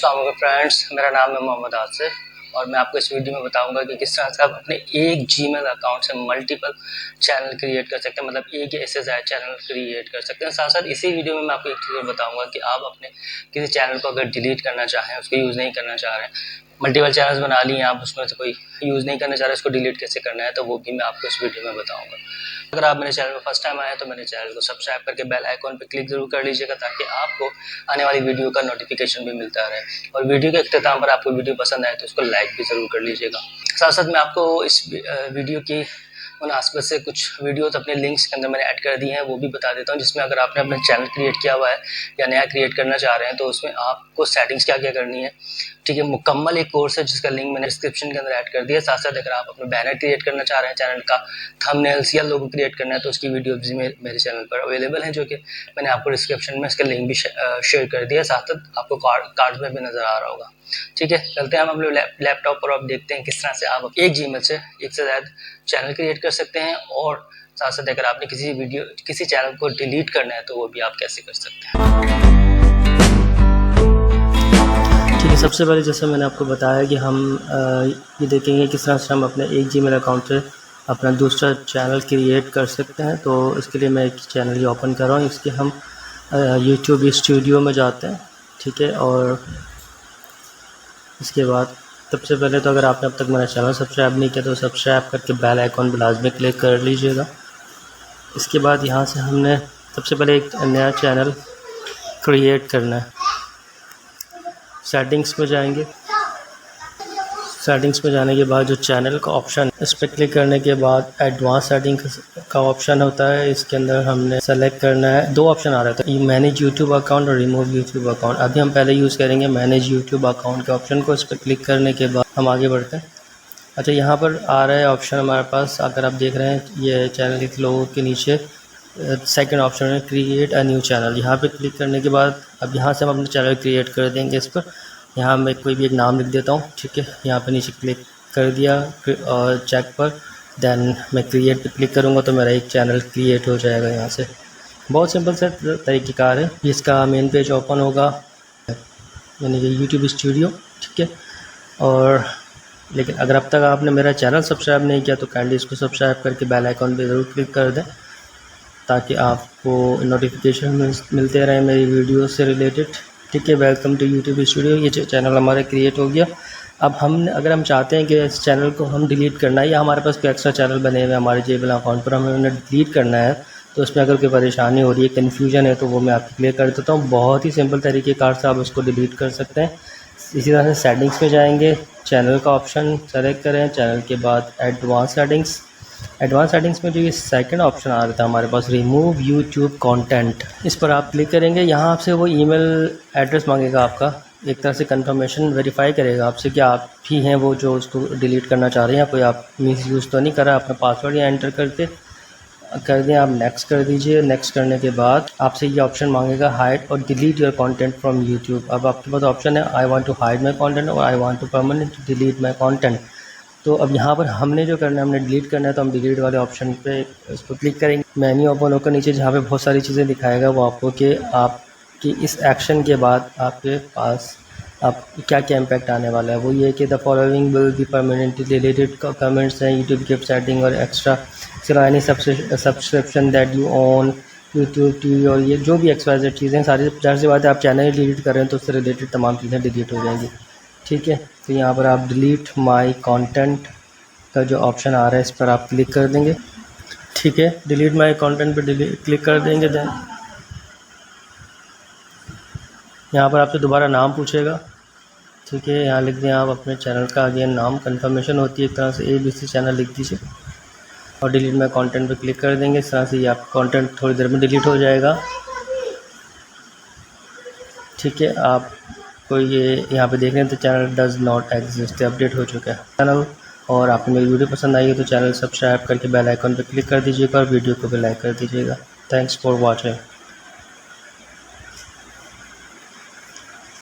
अस्सलाम वालेकुम फ्रेंड्स, मेरा नाम है मोहम्मद आसिफ और मैं आपको इस वीडियो में बताऊंगा कि किस तरह से आप अपने एक जीमेल अकाउंट से मल्टीपल चैनल क्रिएट कर सकते हैं। मतलब एक या इससे ज़्यादा चैनल क्रिएट कर सकते हैं। साथ साथ इसी वीडियो में मैं आपको एक चीज़ बताऊंगा कि आप अपने किसी चैनल को अगर डिलीट करना चाहें, उसको यूज़ नहीं करना चाह रहे हैं, मल्टीपल चैनल्स बना लिए आप, उसमें से कोई यूज़ नहीं करना चाह रहे, इसको डिलीट कैसे करना है, तो वो भी मैं आपको इस वीडियो में बताऊँगा। अगर आप मेरे चैनल पर फर्स्ट टाइम आए तो मेरे चैनल को सब्सक्राइब करके बेल आइकॉन पर क्लिक जरूर कर लीजिएगा, ताकि आपको आने वाली वीडियो का नोटिफिकेशन भी मिलता रहे। और वीडियो के अख्ताम पर आपको वीडियो पसंद आए तो उसको लाइक भी ज़रूर कर लीजिएगा। साथ साथ मैं आपको इस वीडियो की मुनासिबत से कुछ वीडियोस अपने लिंक्स के अंदर मैंने ऐड कर दी हैं, वो भी बता देता हूँ, जिसमें अगर आपने अपना चैनल क्रिएट किया हुआ है या नया क्रिएट करना चाह रहे हैं तो उसमें आपको सेटिंग्स क्या क्या करनी है। ठीक है, मुकम्मल एक कोर्स है जिसका लिंक मैंने डिस्क्रिप्शन के अंदर ऐड कर दिया। साथ साथ अगर आप अपना बैनर क्रिएट करना चाह रहे हैं, चैनल का थंबनेल्स या लोगो क्रिएट करना है, तो उसकी वीडियो भी मेरे चैनल पर अवेलेबल है, जो कि मैंने आपको डिस्क्रिप्शन में इसका लिंक भी शेयर कर दिया। साथ साथ आपको कार्ड में भी नज़र आ रहा होगा। ठीक है, चलते हैं हम अपने लैपटॉप पर, आप देखते हैं किस तरह से आप एक जीमेल से एक से ज़्यादा चैनल क्रिएट कर सकते हैं। और साथ साथ अगर आपने किसी चैनल को डिलीट करना है तो वो भी आप कैसे कर सकते हैं। ठीक है, सबसे पहले जैसे मैंने आपको बताया कि हम ये देखेंगे किस तरह से हम अपने एक जीमेल अकाउंट से अपना दूसरा चैनल क्रिएट कर सकते हैं। तो इसके लिए मैं एक चैनल ही ओपन कर रहा हूँ। इसके हम यूट्यूब स्टूडियो में जाते हैं। ठीक है, और इसके बाद सबसे पहले तो अगर आपने अब तक मेरा चैनल सब्सक्राइब नहीं किया तो सब्सक्राइब करके बेल आइकॉन पर लाजमी क्लिक कर लीजिएगा। इसके बाद यहाँ से हमने सबसे पहले एक नया चैनल क्रिएट करना है। सेटिंग्स में जाएंगे। सेटिंग्स में जाने के बाद जो चैनल का ऑप्शन, इस पर क्लिक करने के बाद एडवांस सेटिंग्स का ऑप्शन होता है। इसके अंदर हमने सेलेक्ट करना है, दो ऑप्शन आ रहा था, मैनेज यूट्यूब अकाउंट और रिमूव यूट्यूब अकाउंट। अभी हम पहले यूज़ करेंगे मैनेज यूट्यूब अकाउंट के ऑप्शन को। इस पर क्लिक करने के बाद हम आगे बढ़ते हैं। अच्छा, यहाँ पर आ रहा है ऑप्शन हमारे पास, अगर आप देख रहे हैं ये चैनल के लोगों के नीचे सेकंड ऑप्शन है क्रिएट अ न्यू चैनल। यहाँ पे क्लिक करने के बाद अब यहाँ से हम अपना चैनल क्रिएट कर देंगे। इस पर यहाँ मैं कोई भी एक नाम लिख देता हूँ। ठीक है, यहाँ पे नीचे क्लिक कर दिया और चेक पर, देन मैं क्रिएट पे क्लिक करूँगा तो मेरा एक चैनल क्रिएट हो जाएगा। यहाँ से बहुत सिंपल सा तरीक़ेकार है। इसका मेन पेज ओपन होगा, यानी कि यूट्यूब स्टूडियो। ठीक है, और लेकिन अगर अब तक आपने मेरा चैनल सब्सक्राइब नहीं किया तो काइंडली इसको सब्सक्राइब करके बेल आइकॉन पे ज़रूर क्लिक कर दें, ताकि आपको नोटिफिकेशन मिलते रहें मेरी वीडियो से रिलेटेड। ठीक है, वेलकम टू यूट्यूब स्टूडियो। ये चैनल हमारा क्रिएट हो गया। अब अगर हम चाहते हैं कि इस चैनल को हम डिलीट करना है, या हमारे पास कोई एक्स्ट्रा चैनल बने हुए हमारे जीमेल अकाउंट पर, हमें उन्हें डिलीट करना है, तो उसमें अगर कोई परेशानी हो रही है, कन्फ्यूजन है, तो वो मैं आपको क्लियर कर देता हूँ। बहुत ही सिंपल तरीक़ेकार से आप उसको डिलीट कर सकते हैं। इसी तरह से सेटिंग्स में जाएंगे, चैनल का ऑप्शन सेलेक्ट करें, चैनल के बाद एडवांस सेटिंग्स। एडवांस सेटिंग्स में जो ये सेकंड ऑप्शन आ रहा था हमारे पास, रिमूव यूट्यूब कंटेंट, इस पर आप क्लिक करेंगे। यहाँ आपसे वो ईमेल एड्रेस मांगेगा आपका, एक तरह से कंफर्मेशन वेरीफाई करेगा आपसे कि आप ही हैं वो जो उसको डिलीट करना चाह रहे हैं, कोई आप मिसयूज़ तो नहीं कर रहा। अपना पासवर्ड यहाँ एंटर कर दें, आप नेक्स्ट कर दीजिए। नेक्स्ट करने के बाद आपसे ये ऑप्शन मांगेगा हाइड और delete your content from YouTube. अब आपके पास ऑप्शन है I want to hide my content और I want to permanent delete my content. तो अब यहाँ पर हमने जो करना है, हमने डिलीट करना है, तो हम डिलीट वाले ऑप्शन पे उस पर क्लिक करेंगे। मेन्यू ओपन होकर नीचे जहाँ पे बहुत सारी चीज़ें दिखाएगा वो आपको कि आपकी इस एक्शन के बाद आपके पास आप क्या क्या इम्पैक्ट आने वाला है। वो ये कि the following will be permanently deleted comments हैं, यूट्यूब गिफ्ट सेटिंग और extra any subscription that you on YouTube TV, और ये जो भी एक्सवाइजेड चीज़ें सारी, ज़ाहिर सी बात है आप चैनल डिलीट कर रहे हैं तो उससे रिलेटेड तमाम चीज़ें डिलीट हो जाएंगी। ठीक है, तो यहाँ पर आप डिलीट माय कंटेंट का जो ऑप्शन आ रहा है इस पर आप क्लिक कर देंगे। ठीक है, डिलीट माय कंटेंट पर क्लिक कर देंगे। देन यहाँ पर आपसे दोबारा नाम पूछेगा। ठीक है, यहाँ लिख दें आप अपने चैनल का अगेन नाम, कंफर्मेशन होती है एक तरह से, ABC चैनल लिख दीजिए और डिलीट माय कंटेंट पर क्लिक कर देंगे। इस तरह से ये आपका कंटेंट थोड़ी देर में डिलीट हो जाएगा। ठीक है, आप कोई ये यहाँ पे देख रहे हैं तो channel does not exist, update हो चुका है चैनल। और आपको मेरी वीडियो पसंद आई है तो चैनल सब्सक्राइब करके बेल आइकन पर क्लिक कर दीजिएगा और वीडियो को भी लाइक कर दीजिएगा। Thanks for watching.